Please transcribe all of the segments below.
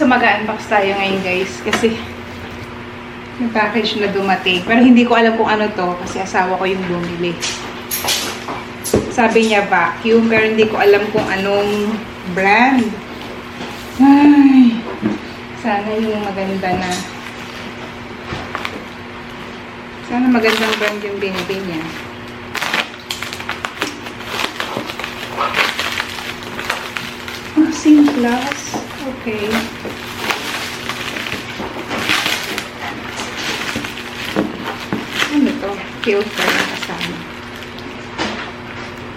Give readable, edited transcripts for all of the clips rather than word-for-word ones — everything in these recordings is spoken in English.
So mag-unbox tayo ngayon guys kasi may package na dumating. Pero hindi ko alam kung ano to kasi asawa ko yung bumili. Sabi niya vacuum pero hindi ko alam kung anong brand. Ay, sana yung maganda na. Sana magandang brand yung binili niya. Oh, Simplus. Okay. Ano to? Filter na kasama.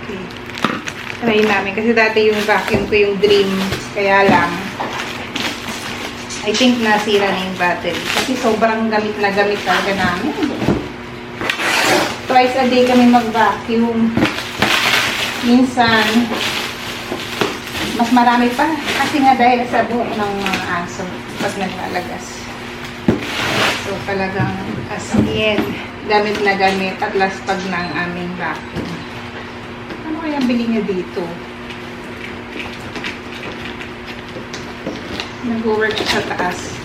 Okay. Try namin. Kasi dati yung vacuum ko yung Dream. Kaya lang, I think nasira na yung battery. Kasi sobrang gamit na gamit talaga namin. Twice a day kami mag-vacuum. Minsan, mas marami pa. Kasi nga dahil sa buhok ng mga aso pag naglalagas. So, talagang as in, gamit na gamit at laspag ng aming vacuum. Ano kaya bili niya dito? Nag-work sa taas.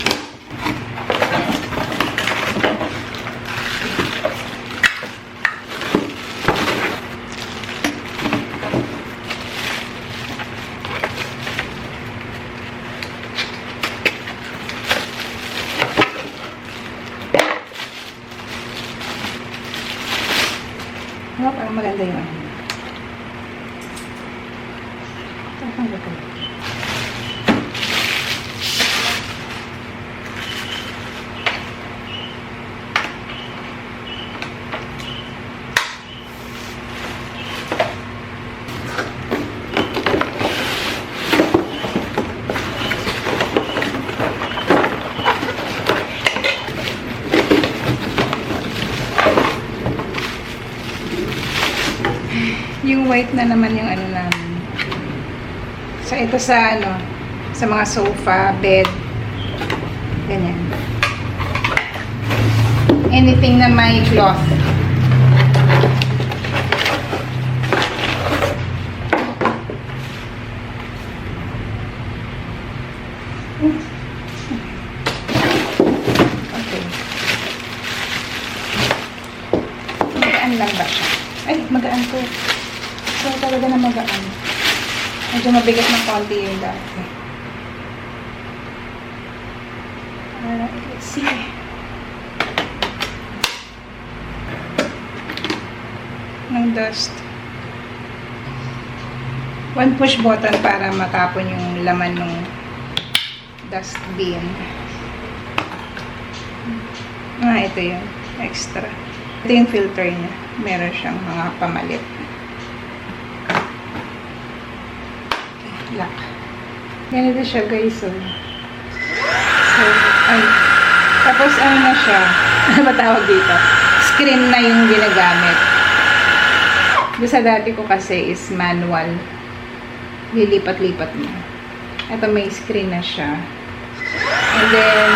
Oh, parang maganda yun. Tapang ko. Yung white na naman yung ano namin. So, ito sa ano, sa mga sofa, bed, ganyan. Anything na may cloth. Okay. Magaan lang ba siya? Ay, magaan to. So, talaga na magaan. Medyo mabigat ng konti yung dati. Let's see. Ng dust. One push button para matapon yung laman ng dustbin. Ito yung extra. Ito yung filter niya. Meron siyang mga pamalit. Lock. Ganito siya guys. So, ay. Tapos ano na siya? Ano ba tawag dito? Screen na yung ginagamit. Doon sa dati ko kasi is manual. Lilipat-lipat mo. Ito may screen na siya. And then,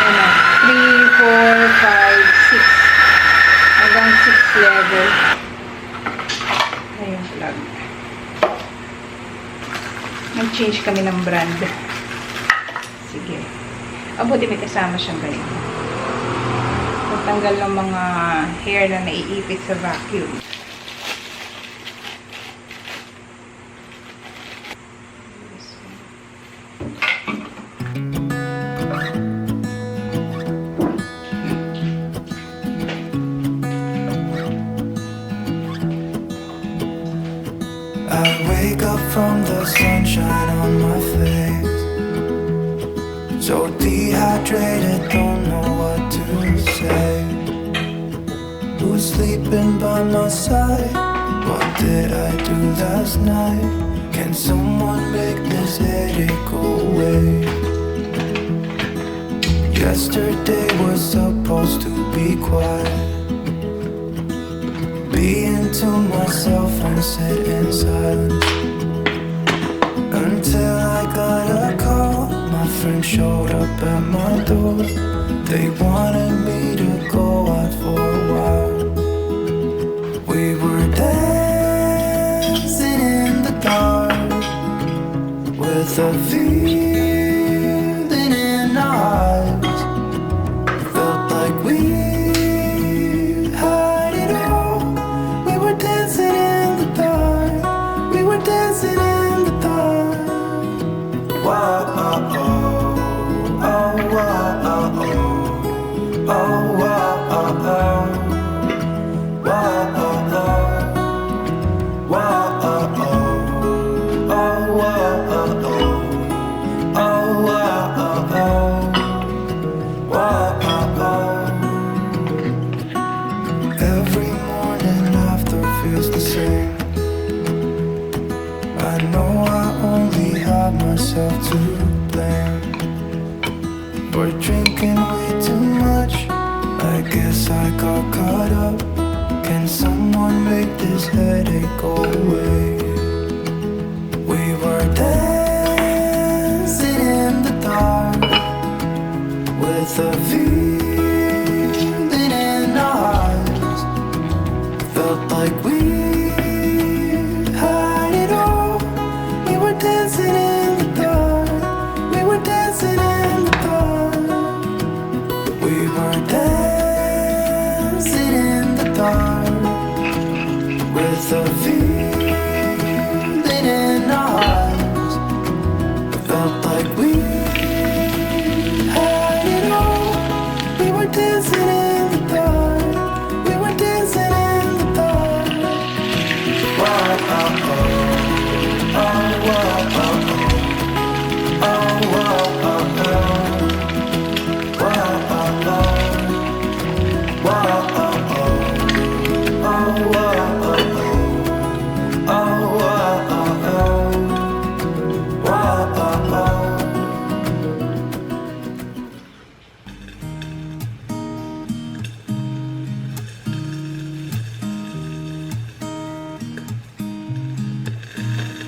ano, 3, 4, 5, 6. Hanggang 6 level. Ayun, plug. Nag-change kami ng brand. Sige. Buti may kasama siyang ganito. Pagtanggal ng mga hair na naiipit sa vacuum. I wake up from the sunshine on my face, so dehydrated, don't know what to say. Who's sleeping by my side? What did I do last night? Can someone make this headache go away? Yesterday was supposed to be quiet. Being to myself and sit in silence until I got a call. My friend showed up at my door. They wanted me to go out for a while. We were dancing in the dark with a view know I only had myself to blame for drinking way too much. I guess I got caught up. Can someone make this headache go away? We were dancing in the dark with a feeling in our hearts. Felt like we had it all. We were dancing in the dark. We were dancing in the dark. We were dancing in the dark with a feeling in our hearts. Felt like we had it all. We were dancing in the dark. We were dancing in the dark. Whoa, oh, oh, oh, whoa, oh, oh, oh, whoa, oh, oh, whoa, oh, oh, whoa, oh, oh, oh, whoa, oh, oh, oh, whoa, oh, oh, whoa, oh, oh.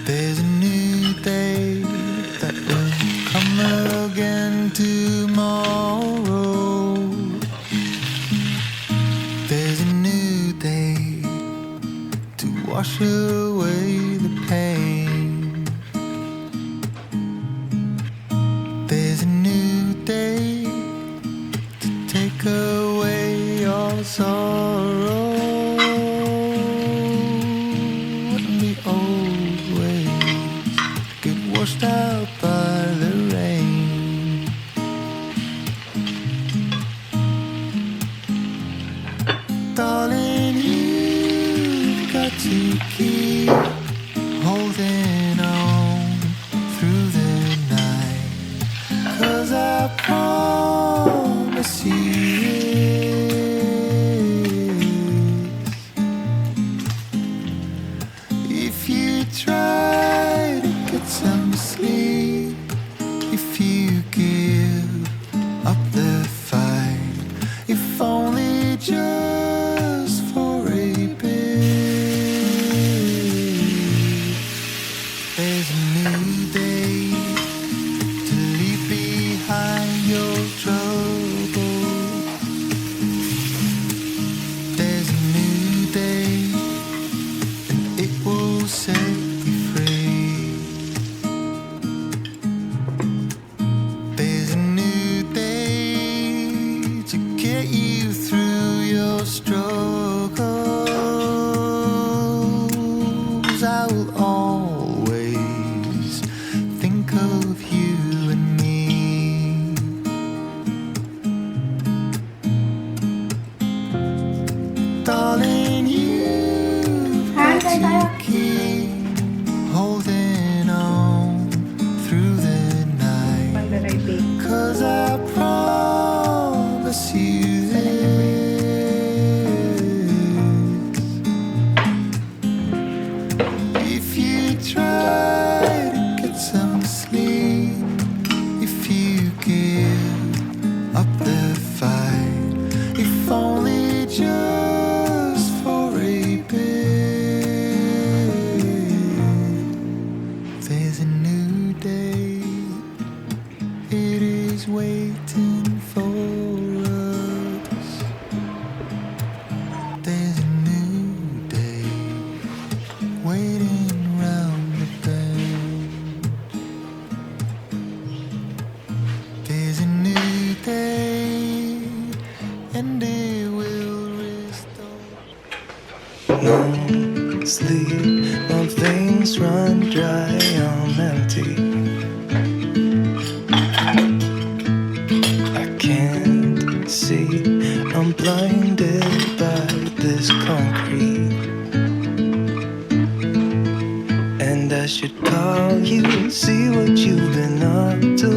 There's a new day that will come again tomorrow. There's a new day to wash away the pain. There's a new day to take away your sorrow. And the old ways get washed out by the rain. Darling, you've got to keep holding on through the night, 'cause I promise you this. If you try to get some sleep, if you give up the fight, if only just for a bit. There's a new day to leave behind your trouble. There's a new day and it will set you free. There's a new day to get you through your struggles. I will always think of you and me. Darling, you've got to keep holding on through the night, Pandaray bake. 'cause I promise you this. If you try to get some sleep, if you give up the fight, if only just for a bit. There's a new day, it is waiting for us. There's a new day waiting round the bend. There's a new day and it will restore. No sleep, my veins run dry, I'm empty. I can't see, I'm blinded by this concrete. And I should call you, see what you've been up to.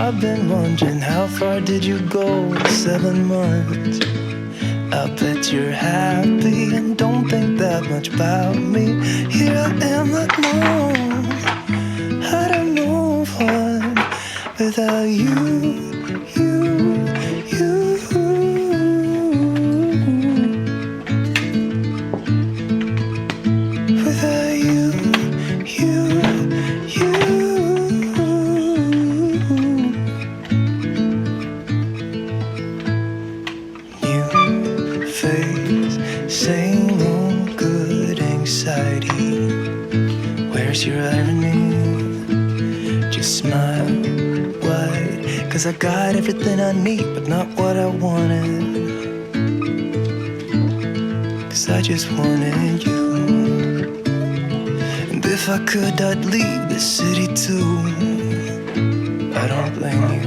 I've been wondering, how far did you go in 7 months? I bet you're happy and don't think that much about me. Here I am alone, without you, you. Without you, you. New face, same old good anxiety. Where's your irony? Just smile wide, 'cause I got everything I need, but not what I wanted. 'Cause I just wanted you. And if I could, I'd leave this city too. I don't blame you.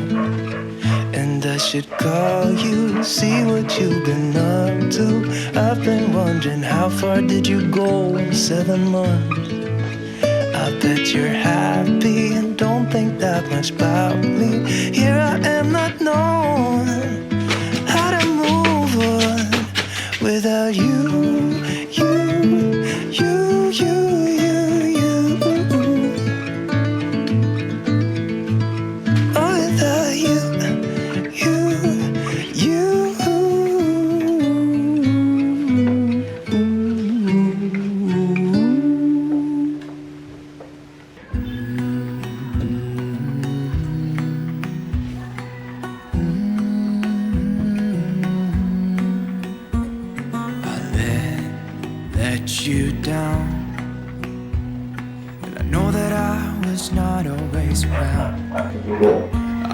And I should call you, see what you've been up to. I've been wondering, how far did you go in 7 months? I bet you're happy and don't think that much about me. Here I am not knowing how to move on without you, you, you, you, you, you. Oh, without you, you, you. You down, and I know that I was not always around.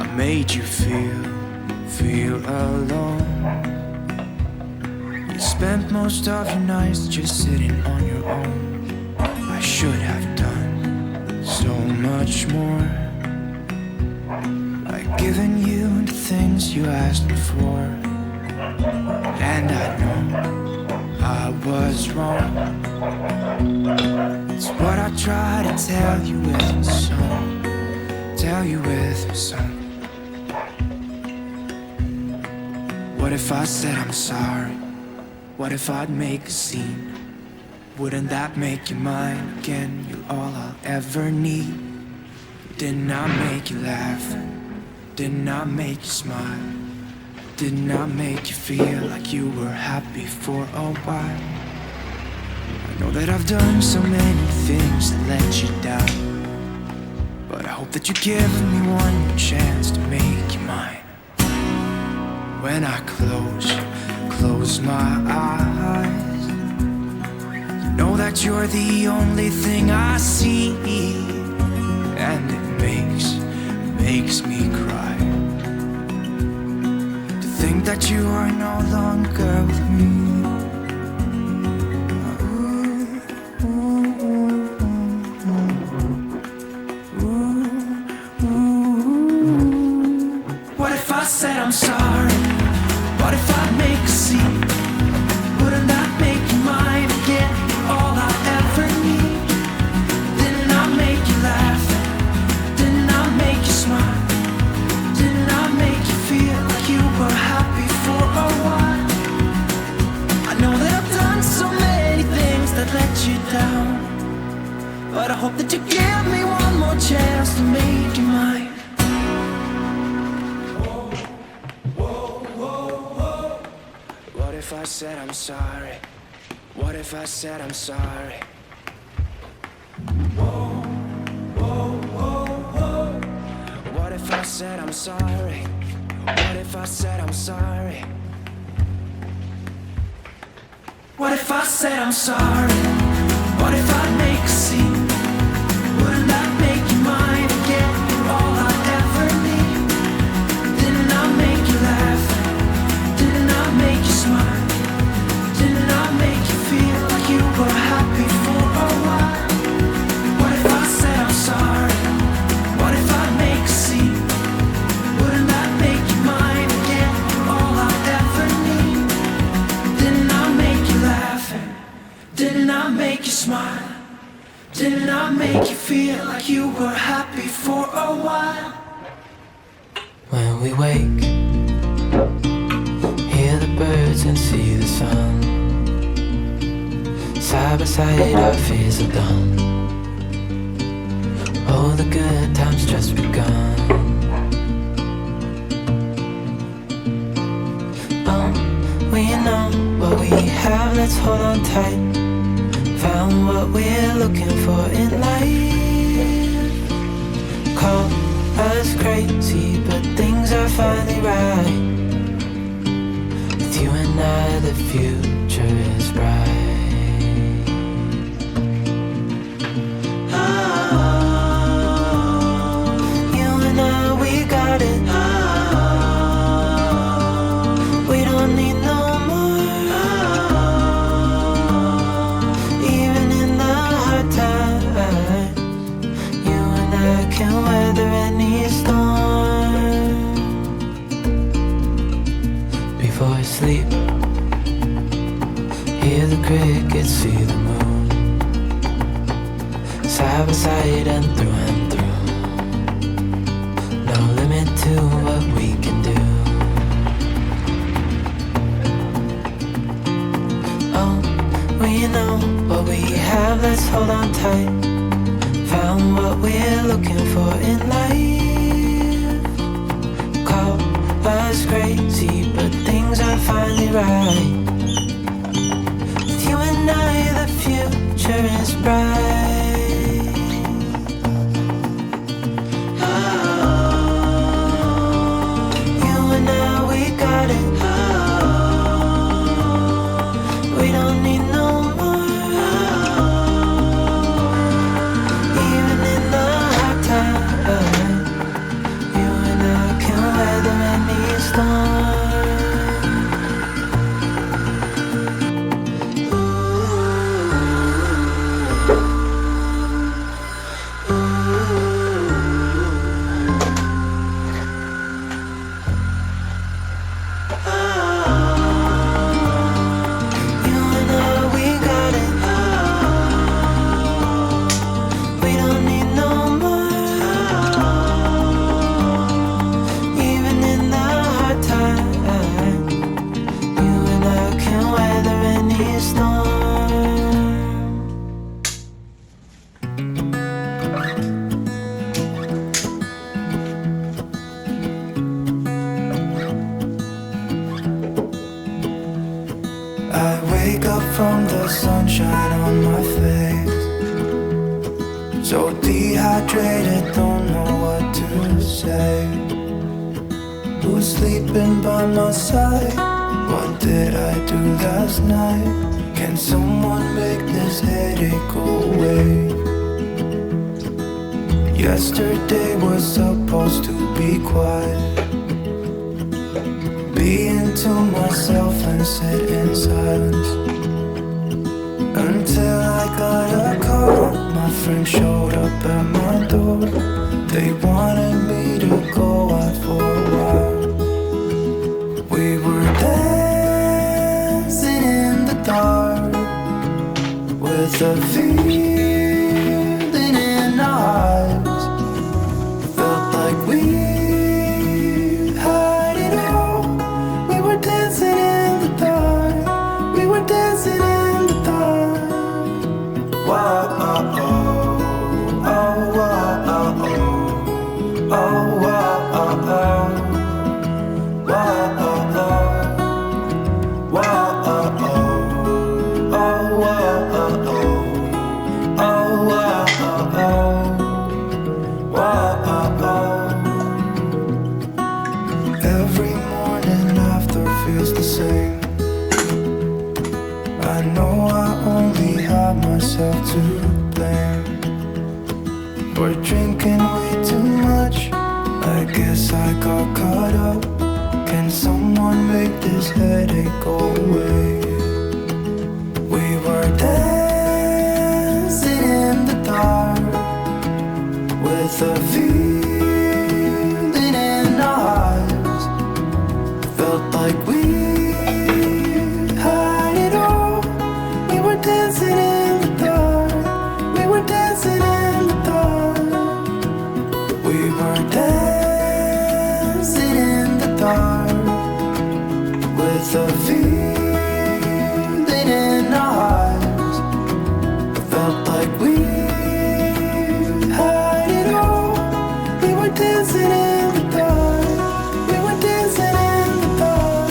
I made you feel alone. You spent most of your nights just sitting on your own. I should have done so much more, like giving you the things you asked me for. And I know I was wrong. It's what I try to tell you with my song. Tell you with my song. What if I said I'm sorry? What if I'd make a scene? Wouldn't that make you mine again? You're all I'll ever need. Didn't I make you laugh? Didn't I make you smile? Didn't I make you feel like you were happy for a while? I know that I've done so many things that let you down, but I hope that you give me one more chance to make you mine. When I close my eyes, you know that you're the only thing I see, and it makes me cry. Think that you are no longer with me. What if I said I'm sorry? What if I make a scene? Wouldn't that make you mine again? All I ever need. Didn't I make you laugh? Didn't I make you smile? Didn't I make you feel like you were happy for a while? I know that I've done so many things that let you down, but I hope that you give me one more chance to make you mine. What if I said I'm sorry? What if I said I'm sorry? What if I said I'm sorry? What if I said I'm sorry? What if I said I'm sorry? What if I make a scene? Wouldn't that make you mine again? You're all I ever need. Didn't I make you laugh? Didn't I make you smile? Didn't I make you feel like you were happy for a while? What if I said I'm sorry? What if I make a scene? Wouldn't that make you mine again? You're all I ever need. Didn't I make you laugh? Didn't I make you smile? Didn't I make you feel like you were happy for a while? When we wake, hear the birds and see the sun. Side by side our fears are done. Oh, the good times just begun. let's hold on tight. Found what we're looking for in life. Call us crazy, but things are finally right. With you and I, the future is bright. You and I, we got it. We don't need no more. Even in the hard times, you and I can weather any storm. Before I sleep, hear the crickets, see the moon. Side by side and through. No limit to what we can do. Oh, we know what we have, let's hold on tight. Found what we're looking for in life. Call us crazy, but things are finally right. With you and I, the future is bright. You and I, we got it. We don't need no more. Even in the hard times, you and I can weather any storm. You and I, we got it. We don't need no more. Even in the hard times, you and I can weather any storm. I wake up from the sunshine on my face, so dehydrated, don't know what to say. Who's sleeping by my side? What did I do last night? Can someone make this headache go away? Yesterday was supposed to be quiet, being to myself and sit in silence. Until I got a call, my friend showed up at my door. They wanted me to go out for a while. We were dancing in the dark, with a feeling in our eyes. Felt like we had it all. We were dancing in the dark. We were dancing in the dark. Wow, oh, oh, oh, wow, oh, oh, oh, wow, oh, oh, wow, oh, oh, wow, oh, oh, oh, wow, oh, oh, oh, wow, oh, oh, wow, oh, oh. Every morning after feels the same. I know I only have myself to blame for drinking way too much. I guess I got caught up. Can someone make this headache go away? We were dancing in the dark, with a feeling in our eyes. Felt like we had it all. We were dancing in the dark. We were dancing in the dark. We were dancing in the dark, with a feeling in our eyes. Felt like we had it all. We were dancing in the dark. We were dancing in the dark.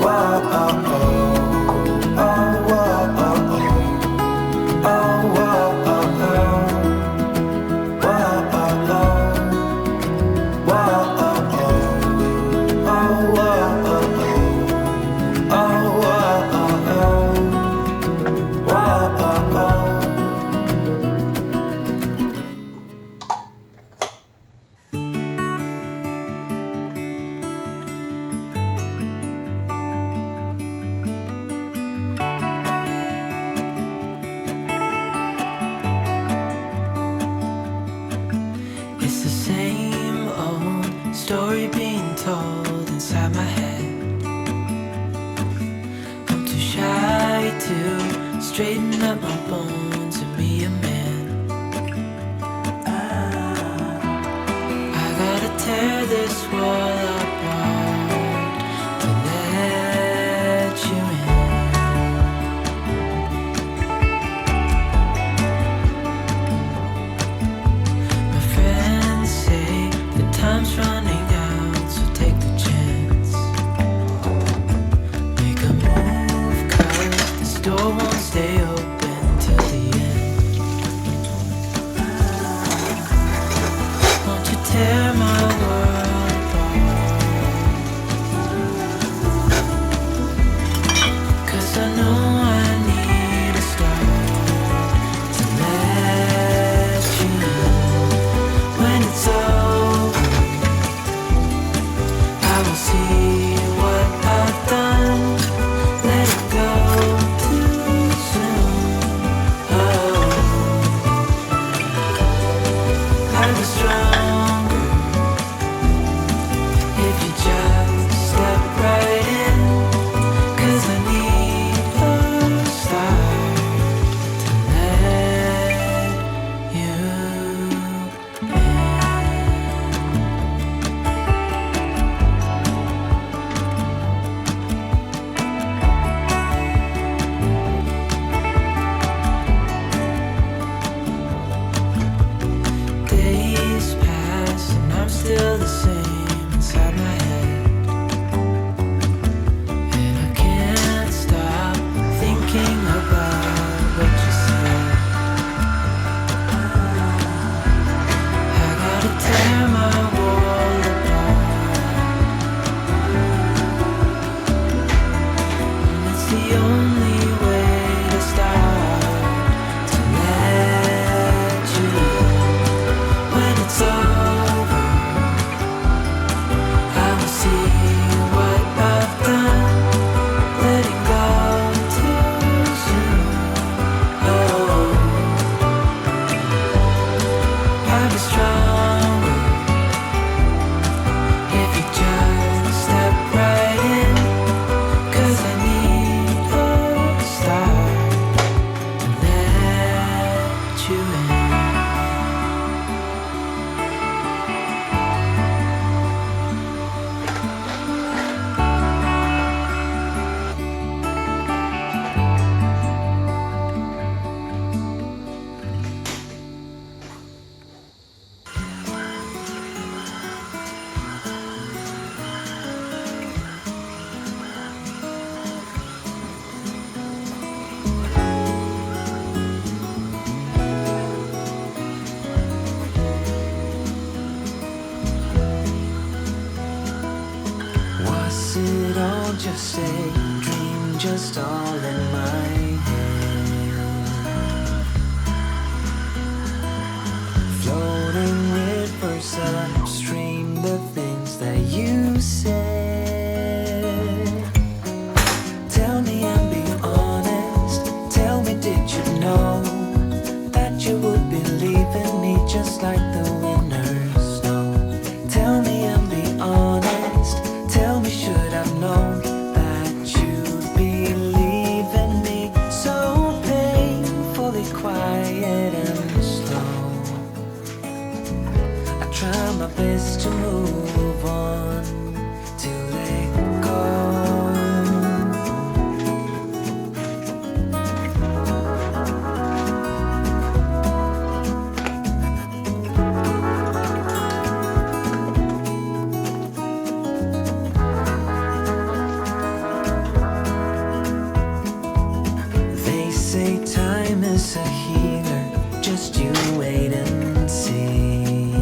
Wow, oh, oh, told inside my head. I'm too shy to straighten up my bones and be a man. I gotta tear this wall apart to let you in. My friends say the time's running out, so take the chance. Make a move, 'cause this door won't stay open till the end. Won't you tear my world apart? 'Cause I know I need a start to let you in. When it's over, I will see what I've done. Let it go too soon. Oh, I was stronger if you just step right in. 'Cause I need a start to let you in. Days pass and I'm still the same inside my head. And I can't stop thinking about what you said. I gotta tear my wall apart. It's the only way to start to let you in. When it's over, I will see what I've done. Letting go too soon. Oh, I'll be stronger if you just step right in. 'Cause I need a start to let you in. Was it all just a dream, just all in my head? Floating rivers upstream, the things that you said. Tell me and be honest. Tell me, did you know that you would be leaving me just like the winter's snow? Tell me and be honest. Tell me, should I've known that you'd be leaving me so painfully quiet and slow? I try my best to move on, to let go. They say time is a healer, just you wait and see.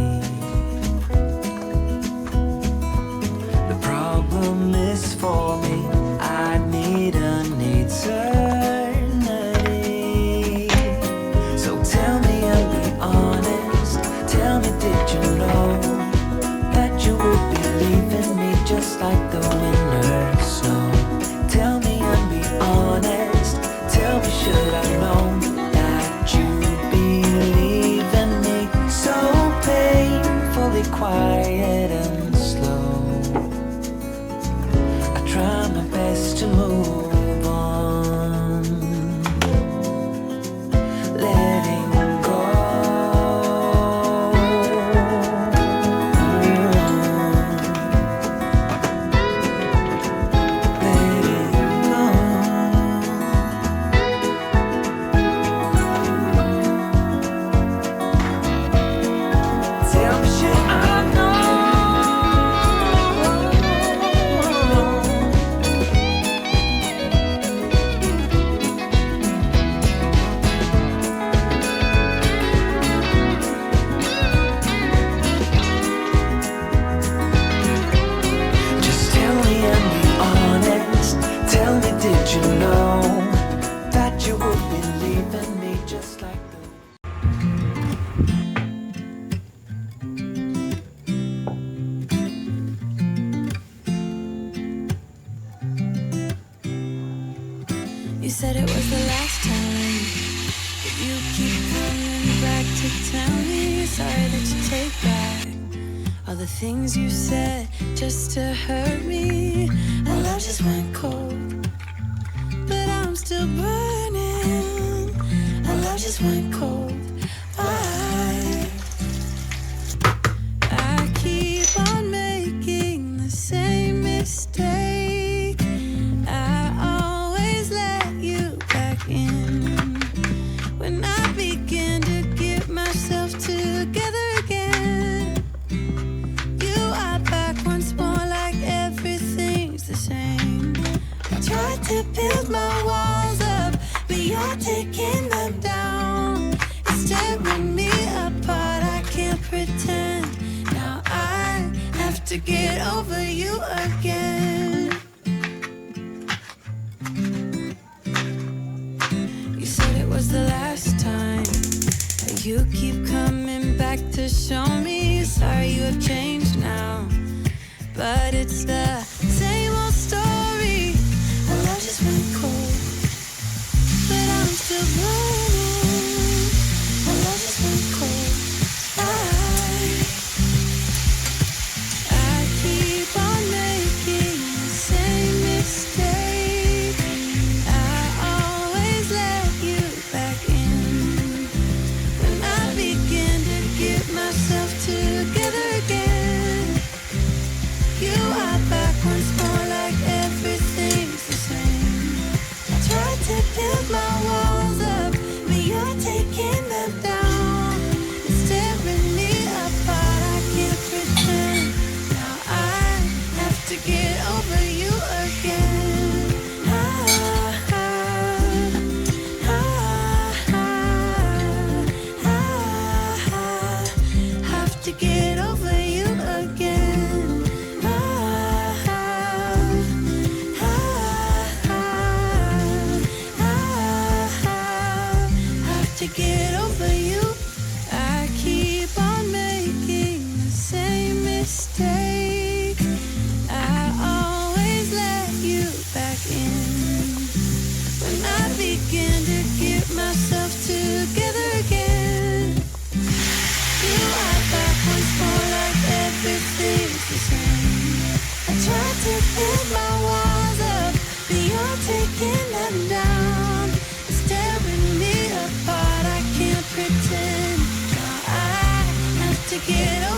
said it was the last time, but you keep coming back to tell me sorry that you take back all the things you said just to hurt me. Our love just went cold, but I'm still burning. Our love just went cold. I keep on making the same mistake. I always let you back in when I begin to get myself together again. You are back once more like everything's the same. I tried to build my walls up, but you're taking them down. It's tearing me apart, I can't pretend. Now I have to get over you again. You said it was the last time, but you keep coming back to show me sorry you have changed now. But it's the same old story. Our love just went cold, but I'm still burning. Our love just went cold. I keep on making the same mistake. I always let you back in when I begin to get myself together again. You are back once more like everything's the same. I tried to build my walls up, but you're taking them down. It's tearing me apart, I can't pretend. Now I have to get over you again. Have to get over you again. Have to get over you. I keep on making the same mistake. I always let you back in when I begin to get myself together again. You are back once more like everything's the same. I tried to build my walls up, but you're taking them down. It's tearing me apart, I can't pretend. Now I have to get over